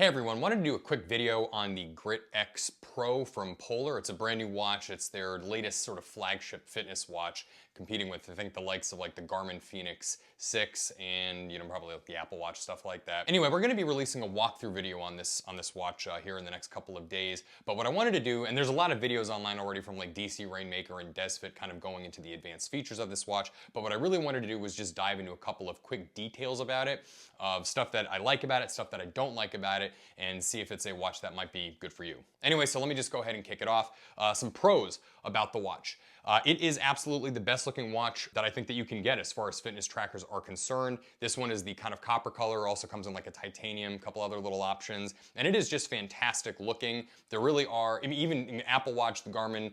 Hey everyone, wanted to do a quick video on the Grit X Pro from Polar. It's a brand new watch. It's their latest sort of flagship fitness watch, competing with, I think, the likes of like the Garmin Fenix 6 and, probably like the Apple Watch, stuff like that. Anyway, we're gonna be releasing a walkthrough video on this watch here in the next couple of days. But what I wanted to do, and there's a lot of videos online already from like DC Rainmaker and DesFit kind of going into the advanced features of this watch, but what I really wanted to do was just dive into a couple of quick details about it, of stuff that I like about it, stuff that I don't like about it, and see if it's a watch that might be good for you. Anyway, so let me just go ahead and kick it off. Some pros about the watch. It is absolutely the best looking watch that I think that you can get as far as fitness trackers are concerned. This one is the kind of copper color, also comes in like a titanium, a couple other little options, and it is just fantastic looking. There really are, I mean, even in Apple Watch, the Garmin,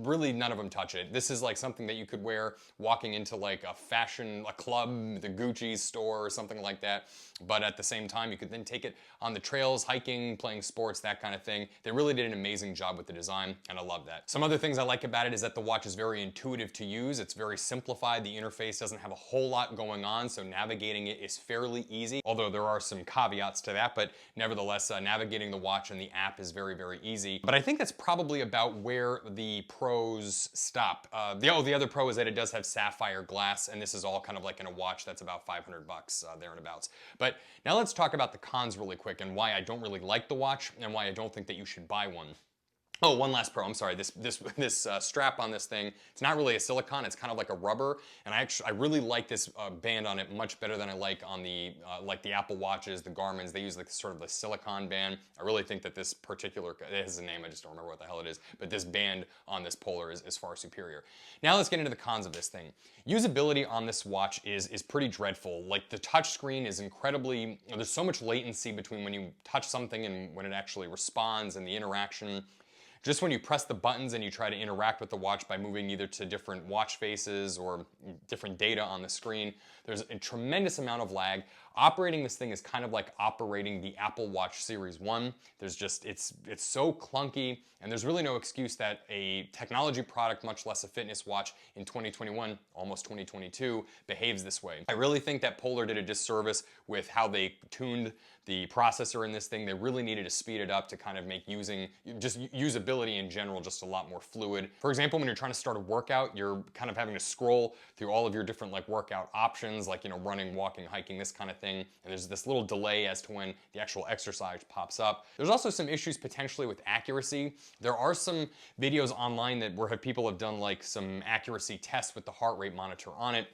really none of them touch it. This is like something that you could wear walking into like a club, the Gucci store or something like that, but at the same time, you could then take it on the trails, hiking, playing sports, that kind of thing. They really did an amazing job with the design, and I love that. Some other things I like about it is that the watch is very intuitive to use. It's very simplified. The interface doesn't have a whole lot going on, so navigating it is fairly easy, although there are some caveats to that, but nevertheless, navigating the watch and the app is very, very easy. But I think that's probably about where the pros stop. The other pro is that it does have sapphire glass, and this is all kind of like in a watch that's about 500 bucks there and abouts. But now let's talk about the cons really quick and why I don't really like the watch and why I don't think that you should buy one. Oh, one last pro, I'm sorry, this strap on this thing, it's not really a silicone, it's kind of like a rubber, and I really like this band on it much better than I like on the Apple Watches, the Garmins. They use like sort of the silicone band. I really think that this particular, it has a name, I just don't remember what the hell it is, but this band on this Polar is far superior. Now let's get into the cons of this thing. Usability on this watch is pretty dreadful. Like the touch screen is incredibly, there's so much latency between when you touch something and when it actually responds, and the interaction. Just when you press the buttons and you try to interact with the watch by moving either to different watch faces or different data on the screen, there's a tremendous amount of lag. Operating this thing is kind of like operating the Apple Watch Series 1. There's just, it's so clunky, and there's really no excuse that a technology product, much less a fitness watch in 2021, almost 2022, behaves this way. I really think that Polar did a disservice with how they tuned the processor in this thing. They really needed to speed it up to kind of make usability in general just a lot more fluid. For example, when you're trying to start a workout, you're kind of having to scroll through all of your different like workout options, like, running, walking, hiking, this kind of thing. And there's this little delay as to when the actual exercise pops up. There's also some issues potentially with accuracy. There are some videos online where people have done like some accuracy tests with the heart rate monitor on it.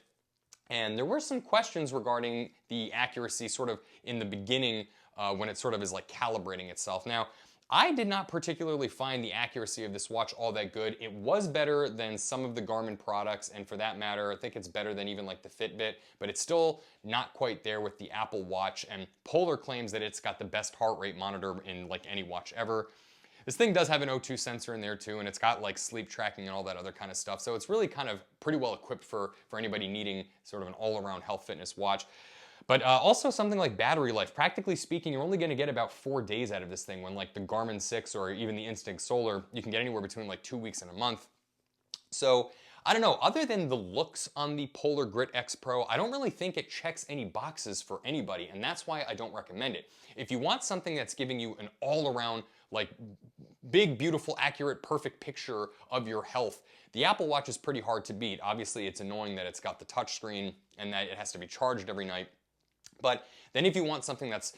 And there were some questions regarding the accuracy sort of in the beginning when it sort of is like calibrating itself. Now, I did not particularly find the accuracy of this watch all that good. It was better than some of the Garmin products, and for that matter, I think it's better than even like the Fitbit, but it's still not quite there with the Apple Watch, and Polar claims that it's got the best heart rate monitor in like any watch ever. This thing does have an O2 sensor in there too, and it's got like sleep tracking and all that other kind of stuff, so it's really kind of pretty well equipped for anybody needing sort of an all-around health fitness watch. But also something like battery life. Practically speaking, you're only going to get about 4 days out of this thing, when like the Garmin 6 or even the Instinct Solar, you can get anywhere between like 2 weeks and a month. So I don't know, other than the looks on the Polar Grit X Pro, I don't really think it checks any boxes for anybody, and that's why I don't recommend it. If you want something that's giving you an all-around, like, big, beautiful, accurate, perfect picture of your health, the Apple Watch is pretty hard to beat. Obviously, it's annoying that it's got the touch screen and that it has to be charged every night. But then if you want something that's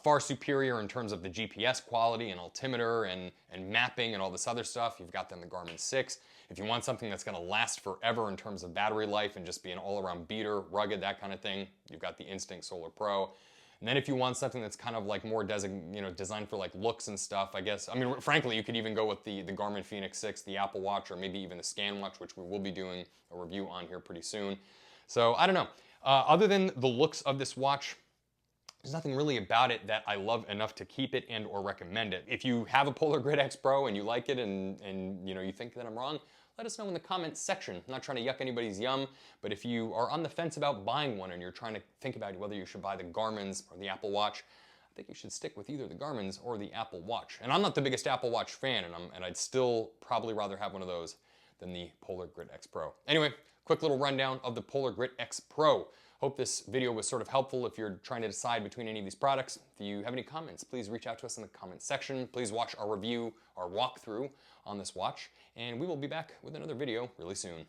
far superior in terms of the GPS quality and altimeter and mapping and all this other stuff, you've got then the Garmin 6. If you want something that's going to last forever in terms of battery life and just be an all-around beater, rugged, that kind of thing, you've got the Instinct Solar Pro. And then if you want something that's kind of like more designed for like looks and stuff, I guess, I mean, frankly, you could even go with the Garmin Fenix 6, the Apple Watch, or maybe even the Scan Watch, which we will be doing a review on here pretty soon. So I don't know. Other than the looks of this watch, there's nothing really about it that I love enough to keep it and or recommend it. If you have a Polar Grit X Pro and you like it and you think that I'm wrong, let us know in the comments section. I'm not trying to yuck anybody's yum, but if you are on the fence about buying one and you're trying to think about whether you should buy the Garmin's or the Apple Watch, I think you should stick with either the Garmin's or the Apple Watch. And I'm not the biggest Apple Watch fan, and I'd still probably rather have one of those than the Polar Grit X Pro. Anyway, quick little rundown of the Polar Grit X Pro. Hope this video was sort of helpful if you're trying to decide between any of these products. If you have any comments, please reach out to us in the comments section. Please watch our review, our walkthrough on this watch, and we will be back with another video really soon.